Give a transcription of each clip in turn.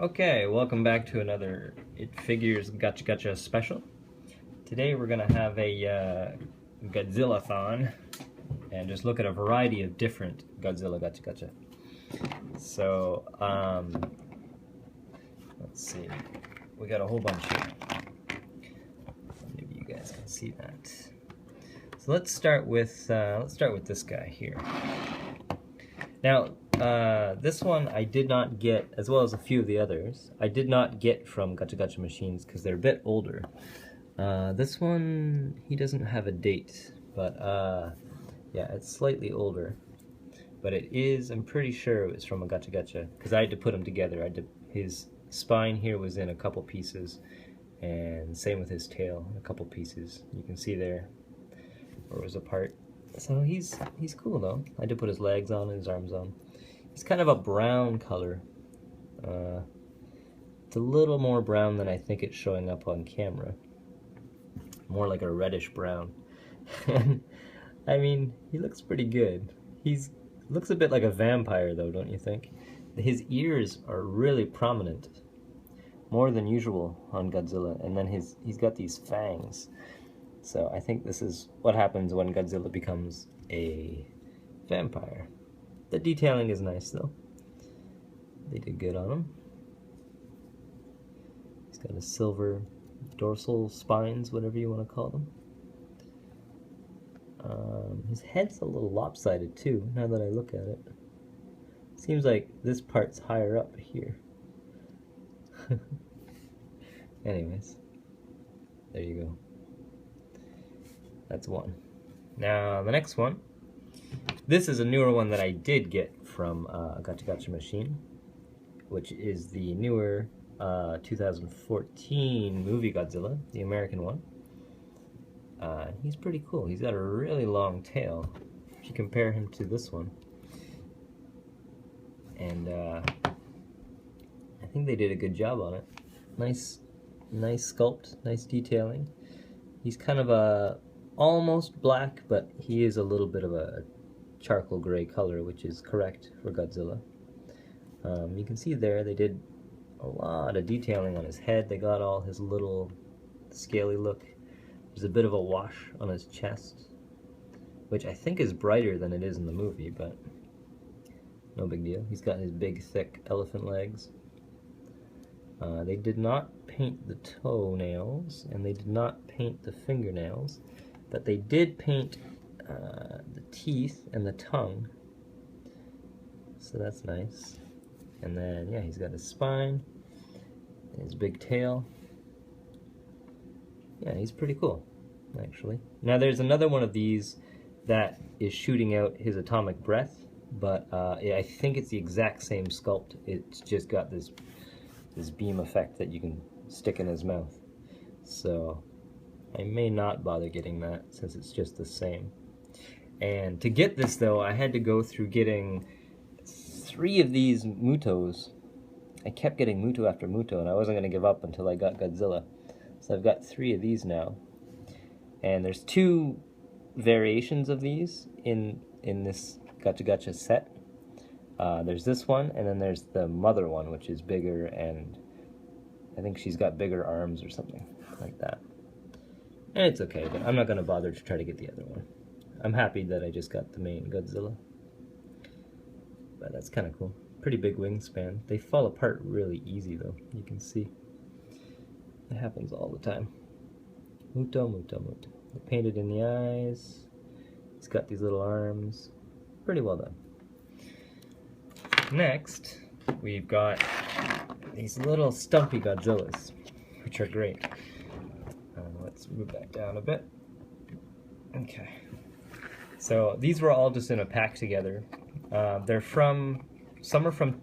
Okay, welcome back to another It Figures Gacha special. Today we're gonna have a Godzilla-thon and just look at a variety of different Godzilla Gacha. So, let's see. We got a whole bunch here. Maybe you guys can see that. So let's start with this guy here. Now, this one I did not get, as well as a few of the others, I did not get from Gacha machines because they're a bit older. This one, he doesn't have a date, but yeah, it's slightly older. But it is, I'm pretty sure it was from a Gacha because I had to put them together. His spine here was in a couple pieces, and same with his tail, a couple pieces. You can see there where it was apart. So he's cool though. I had to put his legs on and his arms on. He's kind of a brown color. It's a little more brown than I think it's showing up on camera. More like a reddish brown. And I mean, he looks pretty good. Looks a bit like a vampire though, don't you think? His ears are really prominent. More than usual on Godzilla. And then he's got these fangs. So I think this is what happens when Godzilla becomes a vampire. The detailing is nice though. They did good on him. He's got a silver dorsal spines, whatever you want to call them. His head's a little lopsided too, now that I look at it. Seems like this part's higher up here. Anyways, there you go. That's one. Now the next one. This is a newer one that I did get from a Gacha machine, which is the newer 2014 movie Godzilla, the American one. He's pretty cool. He's got a really long tail if you compare him to this one. And I think they did a good job on it. Nice sculpt, nice detailing. He's kind of a almost black, but he is a little bit of a charcoal gray color, which is correct for Godzilla. You can see there they did a lot of detailing on his head. They got all his little scaly look. There's a bit of a wash on his chest, which I think is brighter than it is in the movie, but no big deal. He's got his big, thick elephant legs. They did not paint the toenails, and they did not paint the fingernails, but they did paint the teeth and the tongue, so that's nice. And then, yeah, he's got his spine, and his big tail. Yeah, he's pretty cool, actually. Now, there's another one of these that is shooting out his atomic breath, but yeah, I think it's the exact same sculpt. It's just got this beam effect that you can stick in his mouth. So I may not bother getting that since it's just the same. And to get this though, I had to go through getting 3 of these Mutos. I kept getting Muto after Muto, and I wasn't going to give up until I got Godzilla. So I've got 3 of these now. And there's 2 variations of these in this Gacha set. There's this one, and then there's the mother one, which is bigger, and I think she's got bigger arms or something like that. And it's okay, but I'm not going to bother to try to get the other one. I'm happy that I just got the main Godzilla. But that's kind of cool. Pretty big wingspan. They fall apart really easy though, you can see. It happens all the time. Muto. They painted in the eyes. He's got these little arms. Pretty well done. Next, we've got these little stumpy Godzillas, which are great. Let's move that down a bit. Okay. So these were all just in a pack together. Some are from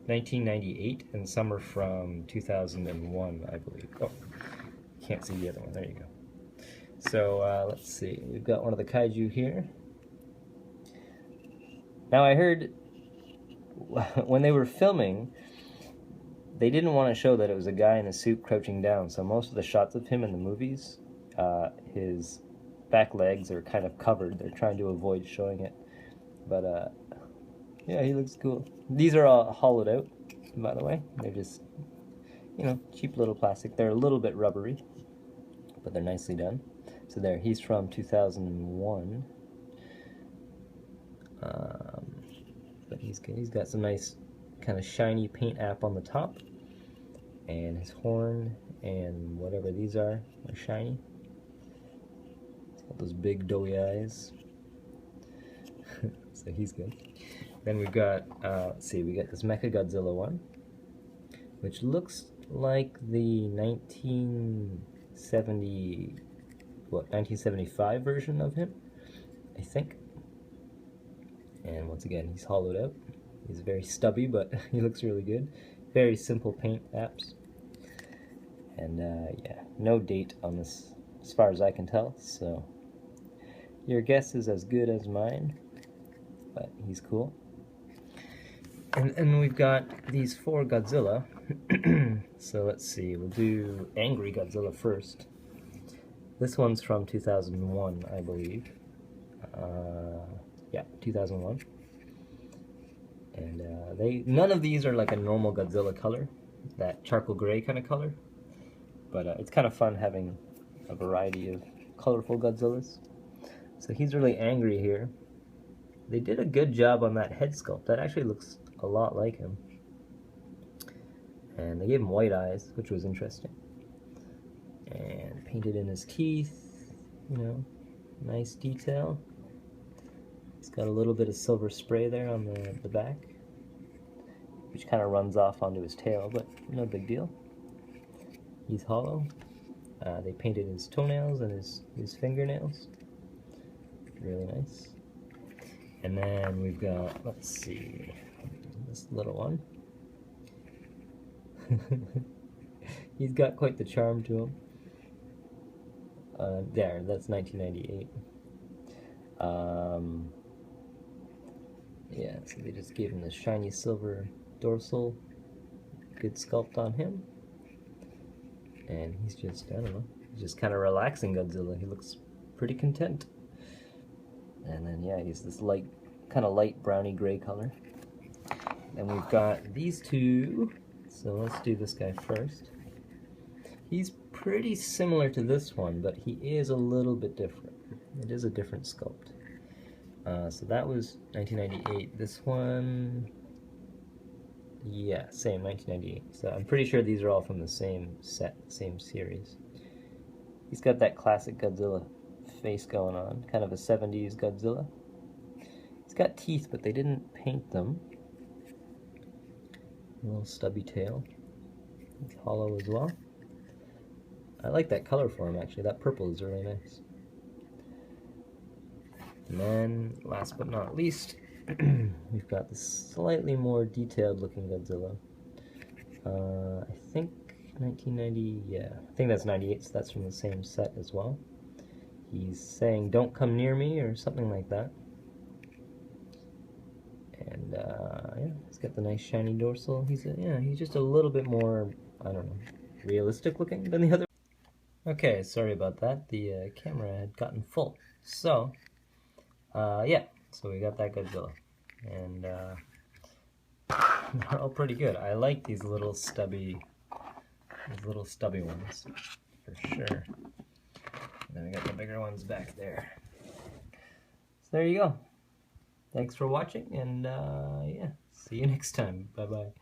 1998 and some are from 2001, I believe. Oh, can't see the other one. There you go. So let's see. We've got one of the kaiju here. Now I heard when they were filming, they didn't want to show that it was a guy in a suit crouching down, so most of the shots of him in the movies, his back legs are kind of covered. They're trying to avoid showing it. But yeah, he looks cool. These are all hollowed out. by the way. They're just, you know, cheap little plastic. They're a little bit rubbery, but they're nicely done. So there, he's from 2001. But he's good. He's got some nice kind of shiny paint app on the top, and his horn and whatever these are shiny. He's got those big doughy eyes. So he's good. Then we've got, let's see, we got this Mecha Godzilla one, which looks like the 1975 version of him, I think. And once again, he's hollowed out. He's very stubby, but he looks really good. Very simple paint apps. And yeah, no date on this as far as I can tell, so your guess is as good as mine, but he's cool. And we've got these 4 Godzilla. So let's see, we'll do Angry Godzilla first. This one's from 2001, I believe. Yeah, 2001. And none of these are like a normal Godzilla color, that charcoal gray kind of color. But it's kind of fun having a variety of colorful Godzillas. So he's really angry here. They did a good job on that head sculpt. That actually looks a lot like him. And they gave him white eyes, which was interesting. And painted in his teeth, you know, nice detail. He's got a little bit of silver spray there on the back, which kind of runs off onto his tail, but no big deal. He's hollow. They painted his toenails and his fingernails. Really nice. And then we've got, let's see, this little one. He's got quite the charm to him. There, that's 1998. Yeah, so they just gave him this shiny silver dorsal. Good sculpt on him. And he's just, I don't know, he's just kind of relaxing Godzilla. He looks pretty content. And then, yeah, he's this light, kind of light browny gray color. Then we've got these 2. So let's do this guy first. He's pretty similar to this one, but he is a little bit different. It is a different sculpt. So that was 1998. This one, yeah, same, 1998. So I'm pretty sure these are all from the same set, same series. He's got that classic Godzilla face going on, kind of a 70s Godzilla. He's got teeth, but they didn't paint them. A little stubby tail. It's hollow as well. I like that color for him, actually. That purple is really nice. And then, last but not least, we've got this slightly more detailed looking Godzilla. I think 1990, yeah, I think that's 98, so that's from the same set as well. He's saying, "Don't come near me," or something like that. And yeah, he's got the nice shiny dorsal. He's just a little bit more, I don't know, realistic looking than the other. Okay, sorry about that. The camera had gotten full. So, yeah, so we got that Godzilla. And they're all pretty good. I like these little stubby ones, for sure. And then we got the bigger ones back there. So there you go. Thanks for watching, and yeah, see you next time. Bye-bye.